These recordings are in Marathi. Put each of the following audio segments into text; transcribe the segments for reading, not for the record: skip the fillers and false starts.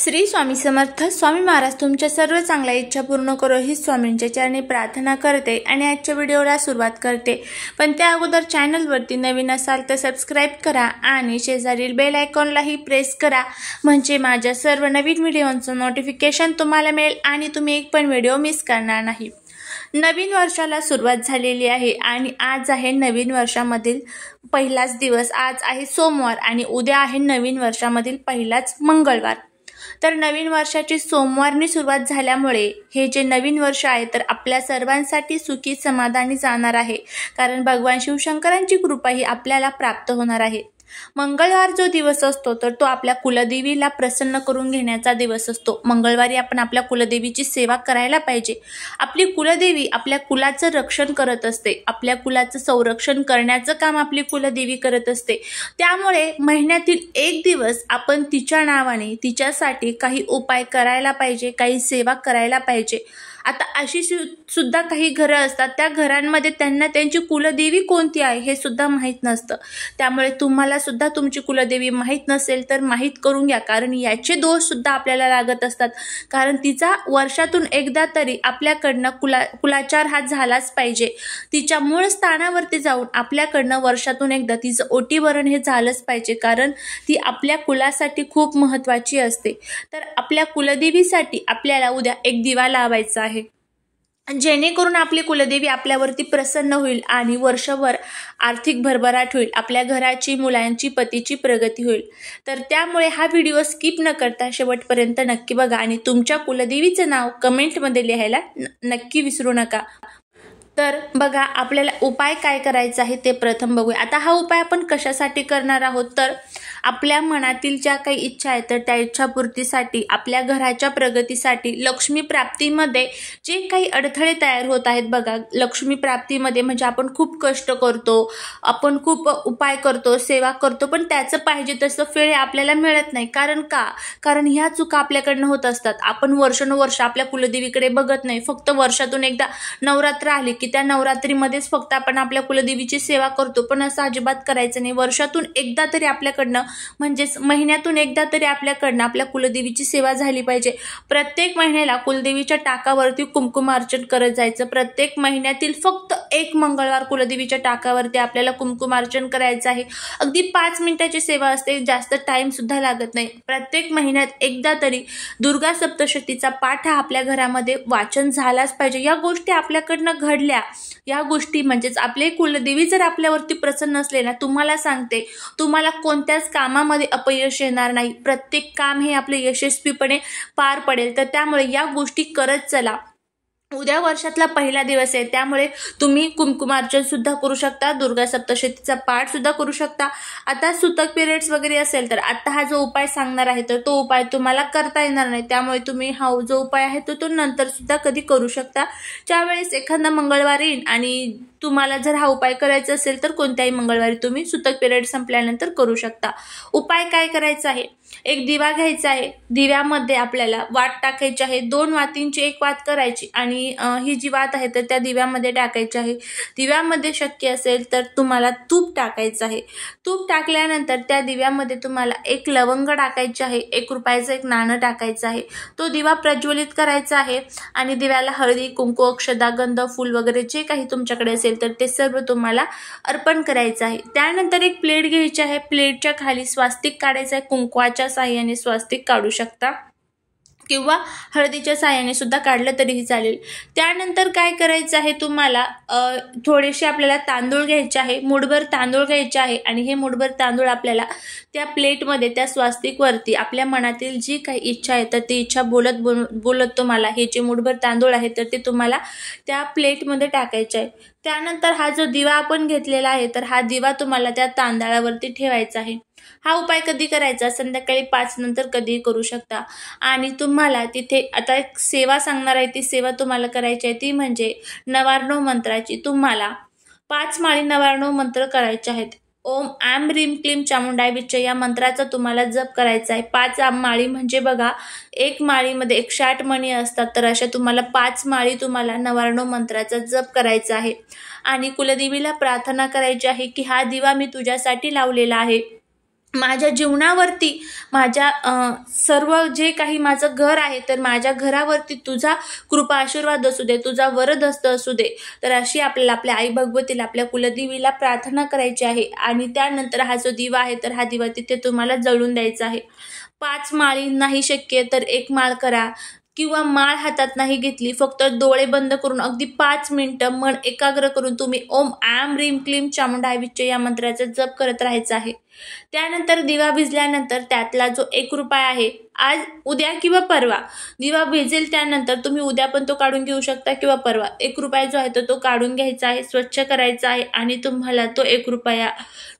श्री स्वामी समर्थ. स्वामी महाराज तुमच्या सर्व चांगल्या इच्छा पूर्ण करो ही स्वामींच्या चरणी प्रार्थना करते आणि आजच्या व्हिडिओला सुरुवात करते. पण त्या अगोदर चॅनलवरती नवीन असाल तर सबस्क्राइब करा आणि शेजारील बेल आयकॉनलाही प्रेस करा, म्हणजे माझ्या सर्व नवीन व्हिडिओंचं नोटिफिकेशन तुम्हाला मिळेल आणि तुम्ही एक पण व्हिडिओ मिस करणार नाही. नवीन वर्षाला सुरुवात झालेली आहे आणि आज आहे नवीन वर्षामधील पहिलाच दिवस. आज आहे सोमवार आणि उद्या आहे नवीन वर्षामधील पहिलाच मंगळवार. तर नवीन वर्षाची सोमवारनी सुरुवात झाल्यामुळे हे जे नवीन वर्ष आहे तर आपल्या सर्वांसाठी सुखी समाधानी जाणार आहे, कारण भगवान शिवशंकरांची कृपा ही आपल्याला प्राप्त होणार आहे. मंगळवार जो दिवस असतो तर तो आपल्या कुलदेवीला प्रसन्न करून घेण्याचा दिवस असतो. मंगळवारी आपण आपल्या कुलदेवीची सेवा करायला पाहिजे. आपली कुलदेवी आपल्या कुलाचं रक्षण करत असते, आपल्या कुलाचं संरक्षण करण्याचं काम आपली कुलदेवी करत असते. त्यामुळे महिन्यातील एक दिवस आपण तिच्या नावाने तिच्यासाठी काही उपाय करायला पाहिजे, काही सेवा करायला पाहिजे. आता अशी सुद्धा काही घरं असतात, त्या घरांमध्ये त्यांना त्यांची कुलदेवी कोणती आहे हे सुद्धा माहीत नसतं. त्यामुळे तुम्हाला सुद्धा तुमची कुलदेवी माहीत नसेल तर माहीत करून घ्या, कारण याचे दोष सुद्धा आपल्याला लागत असतात. कारण तिचा वर्षातून एकदा तरी आपल्याकडनं कुलाचार हा झालाच पाहिजे. तिच्या मूळ स्थानावरती जाऊन आपल्याकडनं वर्षातून एकदा तिचं ओटीभरण हे झालंच पाहिजे, कारण ती आपल्या कुलासाठी खूप महत्त्वाची असते. तर आपल्या कुलदेवीसाठी आपल्याला उद्या एक दिवा लावायचा आहे, जेणेकरून आपली कुलदेवी आपल्यावरती प्रसन्न होईल आणि वर्षभर आर्थिक भरभराट होईल, आपल्या घराची, मुलांची, पतीची प्रगती होईल. तर त्यामुळे हा व्हिडिओ स्किप न करता शेवटपर्यंत नक्की बघा आणि तुमच्या कुलदेवीचं नाव कमेंटमध्ये लिहायला नक्की विसरू नका. तर बघा, आपल्याला उपाय काय करायचा आहे ते प्रथम बघूया. आता हा उपाय आपण कशासाठी करणार आहोत, तर आपल्या मनातील ज्या काही इच्छा आहेत तर त्या इच्छापूर्तीसाठी, आपल्या घराच्या प्रगतीसाठी, लक्ष्मी प्राप्तीमध्ये जे काही अडथळे तयार होत आहेत बघा, लक्ष्मी प्राप्तीमध्ये म्हणजे आपण खूप कष्ट करतो, आपण खूप उपाय करतो, सेवा करतो, पण त्याचं पाहिजे तसं फळ आपल्याला मिळत नाही. कारण ह्या चुका आपल्याकडनं होत असतात. आपण वर्षानुवर्ष आपल्या कुलदेवीकडे बघत नाही, फक्त वर्षातून एकदा नवरात्र आली की त्या नवरात्रीमध्येच फक्त आपण आपल्या कुलदेवीची सेवा करतो. पण असं अजिबात करायचं नाही. वर्षातून एकदा तरी आपल्याकडनं, म्हणजेच महिन्यातून एकदा तरी आपल्याकडनं आपल्या कुलदेवीची सेवा झाली पाहिजे. प्रत्येक महिन्याला कुलदेवीच्या टाकावरती कुंकुमार्चन करत जायचं. प्रत्येक महिन्यातील फक्त एक मंगळवार कुलदेवीच्या टाकावरती आपल्याला कुंकुमार्चन करायचं आहे. अगदी 5 मिनिटाची सेवा असते, जास्त टाइम सुद्धा लागत नाही. प्रत्येक महिन्यात एकदा तरी दुर्गा सप्तशतीचा पाठ हा आपल्या घरामध्ये वाचन झालाच पाहिजे. या गोष्टी आपल्याकडनं घडल्या, या गोष्टी म्हणजेच आपले कुलदेवी जर आपल्यावरती प्रसन्न असले ना, तुम्हाला सांगते, तुम्हाला कोणत्याच कामामध्ये अपयश येणार नाही. प्रत्येक काम हे आपले यशस्वीपणे पार पडेल. तर त्यामुळे या गोष्टी करत चला. उद्या वर्षातला पहिला दिवस आहे, त्यामुळे तुम्ही कुंकुमार्चन सुद्धा करू शकता, दुर्गा सप्तशतीचा पाठ सुद्धा करू शकता. आता सुतक पिरियड्स वगैरे असेल तर आता हा जो उपाय सांगणार आहे तर तो उपाय तुम्हाला करता येणार नाही. त्यामुळे तुम्ही हा जो उपाय आहे तो नंतर सुद्धा कधी करू शकता, ज्यावेळेस एखादा मंगळवार येईल आणि तुम्हाला जर हा उपाय करायचा असेल तर कोणत्याही मंगळवारी तुम्ही सुतक पिरियड संपल्यानंतर करू शकता. उपाय काय करायचा आहे, एक दिवा घ्यायचा आहे. दिव्यामध्ये आपल्याला वात टाकायची आहे. 2 वातींची एक वात करायची आणि ही जी वात आहे तर त्या दिव्यामध्ये टाकायची आहे. दिव्यामध्ये शक्य असेल तर तुम्हाला तूप टाकायचं आहे. तूप टाकल्यानंतर त्या दिव्यामध्ये तुम्हाला एक लवंग टाकायची आहे, 1 रुपयाचं एक नाणं टाकायचं आहे. तो दिवा प्रज्वलित करायचा आहे आणि दिव्याला हळदी, कुंकू, अक्षदा, गंध, फूल वगैरे जे काही तुमच्याकडे असेल तर ते सर्व तुम्हाला अर्पण करायचं आहे. त्यानंतर एक प्लेट घ्यायची आहे. प्लेटच्या खाली स्वास्तिक काढायचं आहे. कुंकवाच्या साहाय्याने स्वास्तिक काढू शकता किंवा हळदीच्या साहाय्याने सुद्धा काढलं तरीही चालेल. त्यानंतर काय करायचं आहे, तुम्हाला थोडेसे आपल्याला तांदूळ घ्यायचे आहे, मुठभर तांदूळ घ्यायचे आहे आणि हे मुठभर तांदूळ आपल्याला त्या प्लेटमध्ये, त्या स्वास्तिकवरती आपल्या मनातील जी काही इच्छा आहे तर ती इच्छा बोलत तुम्हाला हे जे मुठभर तांदूळ आहे तर ते तुम्हाला त्या प्लेटमध्ये टाकायचे आहे. त्यानंतर हा जो दिवा आपण घेतलेला आहे तर हा दिवा तुम्हाला त्या तांदळावरती ठेवायचा आहे. हा उपाय कधी करायचा, संध्याकाळी 5 नंतर कधीही करू शकता. आणि तुम्हाला तिथे आता एक सेवा सांगणार आहे, ती सेवा तुम्हाला करायची आहे, ती म्हणजे नवार्णव मंत्राची. तुम्हाला 5 माळी नवार्णव मंत्र करायचे आहेत. ओम ऐं ह्रीं क्लीं चामुंडाय विच्चे या मंत्राचा तुम्हाला जप करायचा आहे. 5 माळी म्हणजे बघा, 1 माळीमध्ये 108 मणी असतात, तर अशा तुम्हाला 5 माळी तुम्हाला नवार्णव मंत्राचा जप करायचा आहे. आणि कुलदेवीला प्रार्थना करायची आहे की हा दिवा मी तुझ्यासाठी लावलेला आहे, माझ्या जीवनावरती, माझ्या सर्व जे काही माझं घर आहे, तर माझ्या घरावरती तुझा कृपा आशीर्वाद असू दे, तुझा वरदहस्त असू दे. तर अशी आपल्याला आपल्या आई भगवतीला, आपल्या कुलदेवीला प्रार्थना करायची आहे. आणि त्यानंतर हा जो दिवा आहे, तर हा दिवा तिथे तुम्हाला जळून द्यायचा आहे. 5 माळी नाही शक्य तर 1 माळ करा, किंवा माळ हातात नाही घेतली, फक्त डोळे बंद करून अगदी 5 मिनिटं मन एकाग्र करून तुम्ही ओम आम रीम क्लीम चामुंडाय विच्चे या मंत्राचा जप करत राहायचा आहे. त्यानंतर दिवा भिजल्यानंतर त्यातला जो 1 रुपया आहे, आज उद्या किंवा परवा दिवा भिजेल त्यानंतर तुम्ही उद्या पण तो काढून घेऊ शकता किंवा परवा 1 रुपया जो आहे तो काढून घ्यायचा आहे, स्वच्छ करायचा आहे आणि तुम्हाला तो 1 रुपया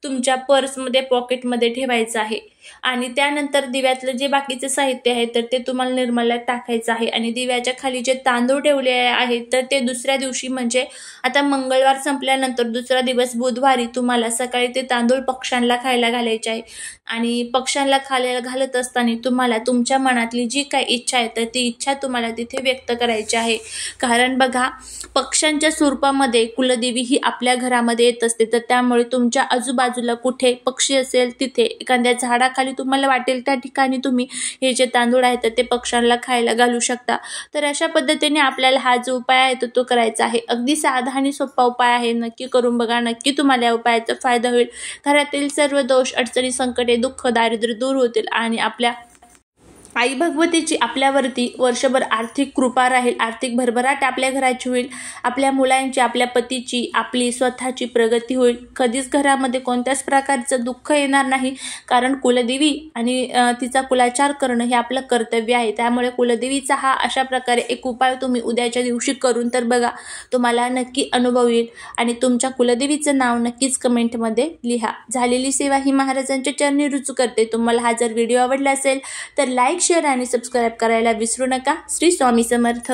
तुमच्या पर्समध्ये, पॉकेटमध्ये ठेवायचा आहे. आणि त्यानंतर दिव्यातलं जे बाकीचे साहित्य आहे तर ते तुम्हाला निर्मल्यात टाकायचं आहे. आणि दिव्याच्या खाली जे तांदूळ ठेवले आहेत तर ते दुसऱ्या दिवशी, म्हणजे आता मंगळवार संपल्यानंतर दुसरा दिवस बुधवारी तुम्हाला सकाळी ते तांदूळ पक्ष्यांना खायला घालायचे आहे. आणि पक्ष्यांना खायला घालत असताना तुम्हाला तुमच्या मनातली जी काही इच्छा आहे तर ती इच्छा तुम्हाला तिथे व्यक्त करायची आहे. कारण बघा, पक्ष्यांच्या स्वरूपामध्ये कुलदेवी ही आपल्या घरामध्ये येत असते. तर त्यामुळे तुमच्या आजूबाजूला कुठे पक्षी असेल, तिथे एखाद्या झाडाखाली तुम्हाला वाटेल त्या ठिकाणी तुम्ही हे जे तांदूळ आहे तर ते पक्ष्यांना खायला घालू शकता. तर अशा पद्धतीने आपल्याला हा जो उपाय आहे तो करायचा आहे. अगदी साधा आणि सोपा उपाय आहे. नक्की करून बघा. नक्की तुम्हाला या उपायाचा फायदा होईल. घरातील सर्व दोष, अडचणी, संकटे, दुःख, दारिद्र्य दूर होतील आणि आपल्या आई भगवतीची आपल्यावरती वर्षभर आर्थिक कृपा राहील. आर्थिक भरभराट आपल्या घराची होईल. आपल्या मुलांची, आपल्या पतीची, आपली स्वतःची प्रगती होईल. कधीच घरामध्ये कोणत्याच प्रकारचं दुःख येणार नाही. कारण कुलदेवी आणि तिचा कुलाचार करणं हे आपलं कर्तव्य आहे. त्यामुळे कुलदेवीचा हा अशा प्रकारे एक उपाय तुम्ही उद्याच्या दिवशी करून तर बघा, तुम्हाला नक्की अनुभव येईल. आणि तुमच्या कुलदेवीचं नाव नक्कीच कमेंटमध्ये लिहा. झालेली सेवा ही महाराजांच्या चरणी रुजू करते. तुम्हाला हा जर व्हिडिओ आवडला असेल तर लाईक, शेअर आणि सबस्क्राईब करायला विसरू नका. श्री स्वामी समर्थ.